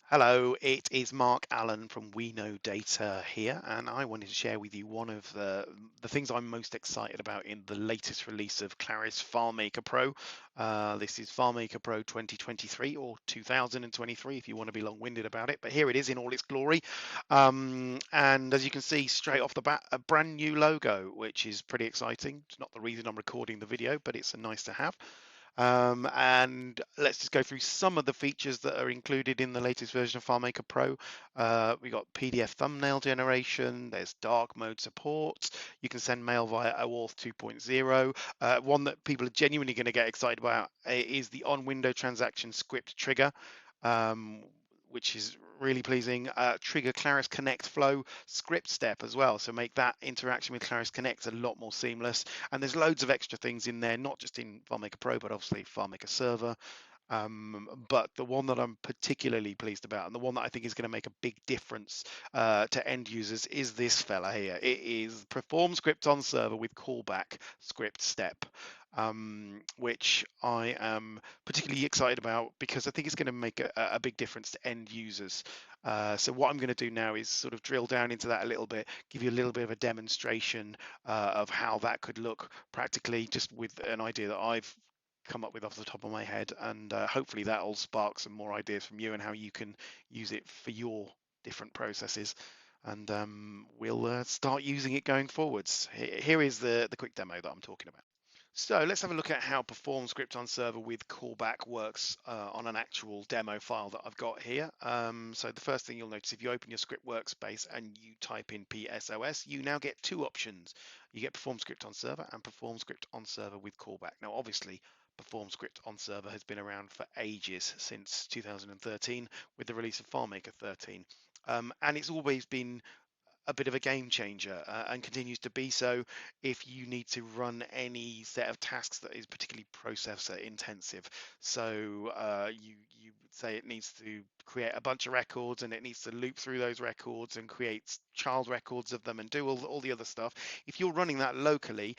Hello, it is Mark Allen from We Know Data here, and I wanted to share with you one of the things I'm most excited about in the latest release of Claris FileMaker Pro. This is FileMaker Pro 2023 or 2023 if you want to be long-winded about it, but here it is in all its glory. And as you can see straight off the bat, a brand new logo, which is pretty exciting. It's not the reason I'm recording the video, but it's a nice to have. And let's just go through some of the features that are included in the latest version of FileMaker Pro. We got PDF thumbnail generation, there's dark mode support, you can send mail via OAuth 2.0. One that people are genuinely going to get excited about is the on-window transaction script trigger. Which is really pleasing. Trigger Claris Connect flow script step as well, so make that interaction with Claris Connect a lot more seamless. And there's loads of extra things in there, not just in FileMaker Pro, but obviously FileMaker Server. But the one that I'm particularly pleased about, and the one that I think is going to make a big difference to end users, is this fella here. It is perform script on server with callback script step, which I am particularly excited about because I think it's going to make a big difference to end users. So what I'm going to do now is sort of drill down into that a little bit, give you a little bit of a demonstration of how that could look practically, just with an idea that I've come up with off the top of my head, and hopefully that'll spark some more ideas from you and how you can use it for your different processes. And we'll start using it going forwards. Here is the quick demo that I'm talking about. So let's have a look at how perform script on server with callback works on an actual demo file that I've got here. So the first thing you'll notice, if you open your script workspace and you type in PSOS, you now get two options. You get perform script on server and perform script on server with callback. Now, obviously, perform script on server has been around for ages, since 2013 with the release of FileMaker 13. And it's always been a bit of a game changer and continues to be so if you need to run any set of tasks that is particularly processor intensive. So you would say it needs to create a bunch of records, and it needs to loop through those records and create child records of them and do all the other stuff. If you're running that locally,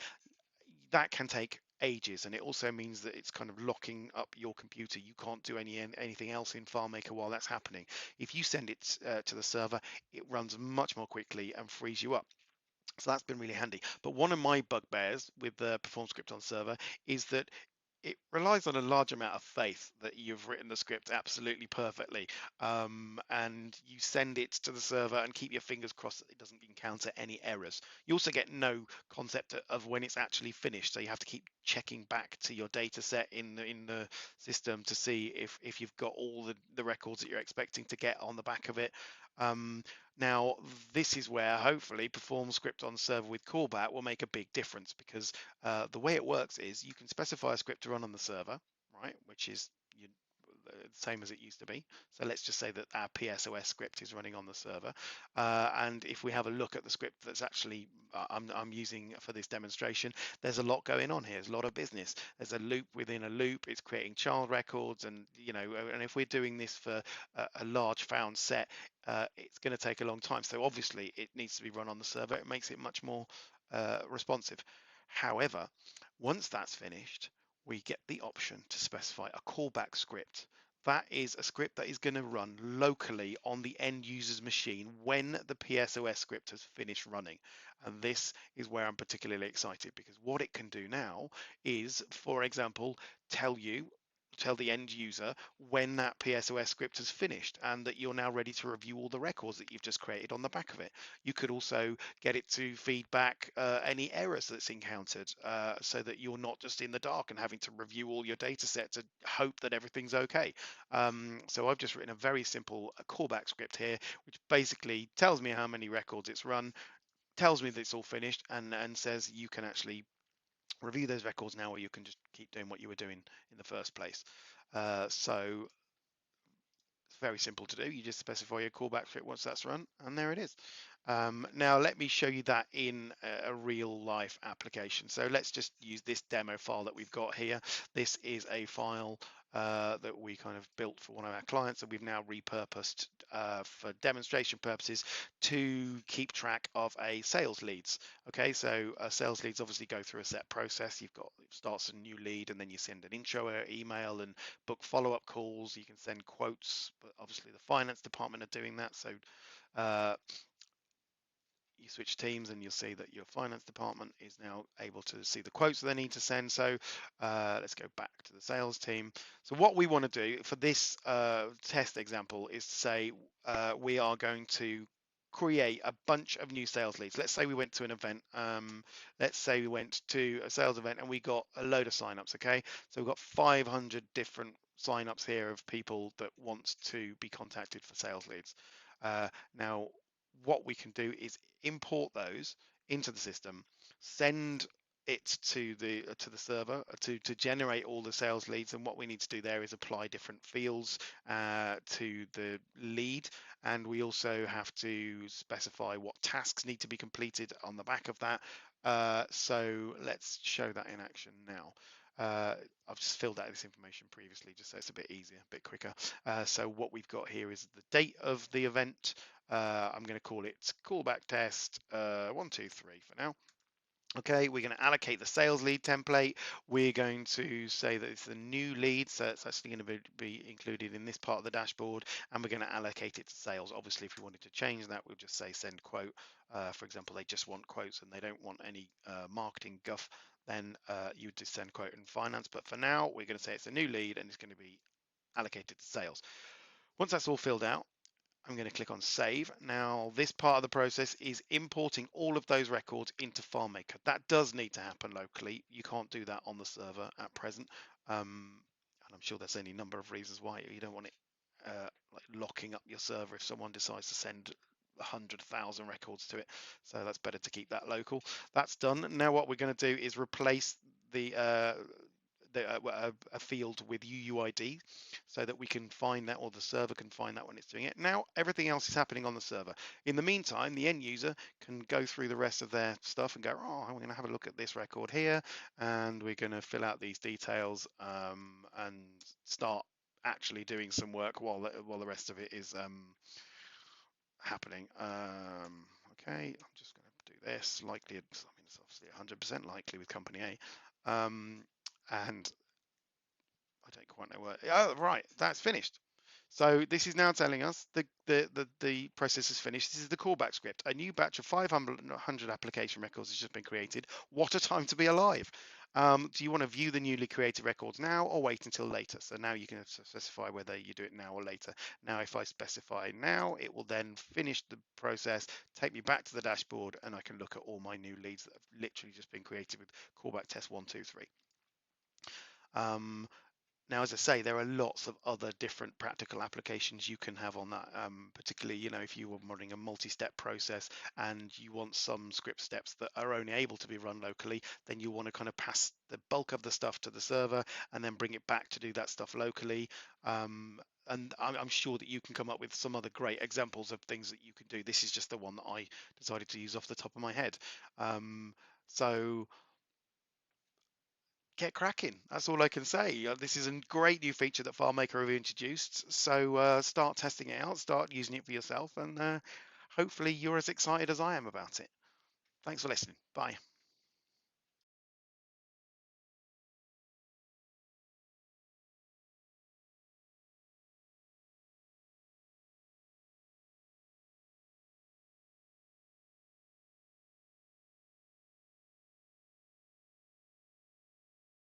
that can take ages, and it also means that it's kind of locking up your computer. You can't do anything else in FileMaker while that's happening. If you send it to the server, it runs much more quickly and frees you up. So that's been really handy. But one of my bugbears with the perform script on server is that it relies on a large amount of faith that you've written the script absolutely perfectly, and you send it to the server and keep your fingers crossed that it doesn't encounter any errors. You also get no concept of when it's actually finished, so you have to keep checking back to your data set in the system to see if you've got all the records that you're expecting to get on the back of it. Now, this is where hopefully perform script on server with callback will make a big difference, because the way it works is you can specify a script to run on the server, right, which is the same as it used to be. So let's just say that our PSOS script is running on the server. And if we have a look at the script that's actually I'm using for this demonstration, there's a lot going on here. There's a lot of business. There's a loop within a loop. It's creating child records, and and if we're doing this for a large found set, it's going to take a long time. So obviously it needs to be run on the server. It makes it much more responsive. However, once that's finished, we get the option to specify a callback script. That is a script that is going to run locally on the end user's machine when the PSOS script has finished running. And this is where I'm particularly excited, because what it can do now is, for example, tell the end user when that PSOS script has finished and that you're now ready to review all the records that you've just created on the back of it. You could also get it to feedback any errors that's encountered, so that you're not just in the dark and having to review all your data set to hope that everything's okay. So I've just written a very simple callback script here, which basically tells me how many records it's run, tells me that it's all finished, and says you can actually review those records now, or you can just keep doing what you were doing in the first place. So it's very simple to do. You just specify your callback script once that's run, and there it is. Now let me show you that in a real life application. So let's just use this demo file that we've got here. This is a file that we kind of built for one of our clients, and we've now repurposed for demonstration purposes to keep track of a sales leads. Okay, so sales leads obviously go through a set process. You've got, it starts a new lead, and then you send an intro email and book follow-up calls. You can send quotes, but obviously the finance department are doing that. So uh, you switch teams and you'll see that your finance department is now able to see the quotes that they need to send. So let's go back to the sales team. So what we want to do for this test example is to say we are going to create a bunch of new sales leads. Let's say we went to an event. Let's say we went to a sales event and we got a load of signups. Okay, so we've got 500 different signups here of people that want to be contacted for sales leads. Now, what we can do is import those into the system, send it to the server to generate all the sales leads. And what we need to do there is apply different fields to the lead, and we also have to specify what tasks need to be completed on the back of that. So let's show that in action now. I've just filled out this information previously just so it's a bit easier, a bit quicker. So what we've got here is the date of the event. I'm going to call it callback test 1, 2, 3 for now. Okay, we're going to allocate the sales lead template. We're going to say that it's a new lead, so it's actually going to be included in this part of the dashboard, and we're going to allocate it to sales. Obviously, if we wanted to change that, we'll just say send quote. For example, they just want quotes and they don't want any marketing guff, then you would just send quote in finance. But for now, we're going to say it's a new lead and it's going to be allocated to sales. Once that's all filled out, I'm going to click on save. Now, this part of the process is importing all of those records into FileMaker. That does need to happen locally. You can't do that on the server at present. And I'm sure there's any number of reasons why you don't want it like locking up your server if someone decides to send 100,000 records to it. So that's better to keep that local. That's done. Now what we're going to do is replace the a field with UUID so that we can find that, or the server can find that when it's doing it. Now everything else is happening on the server. In the meantime, the end user can go through the rest of their stuff and go, oh, I'm going to have a look at this record here, and we're going to fill out these details and start actually doing some work while the rest of it is happening. Okay, I'm just going to do this. Likely, I mean, it's obviously 100% likely with company A. And I don't quite know where. Oh, right, that's finished. So this is now telling us the process is finished. This is the callback script. A new batch of 500 application records has just been created. What a time to be alive. Do you want to view the newly created records now or wait until later? So now you can specify whether you do it now or later. Now, if I specify now, it will then finish the process, take me back to the dashboard, and I can look at all my new leads that have literally just been created with callback test 1, 2, 3. Now, as I say, there are lots of other different practical applications you can have on that, particularly, you know, if you were running a multi-step process and you want some script steps that are only able to be run locally, then you want to kind of pass the bulk of the stuff to the server and then bring it back to do that stuff locally. And I'm sure that you can come up with some other great examples of things that you can do. This is just the one that I decided to use off the top of my head. So get cracking. That's all I can say. This is a great new feature that FileMaker have introduced. So start testing it out, start using it for yourself, and hopefully you're as excited as I am about it. Thanks for listening. Bye.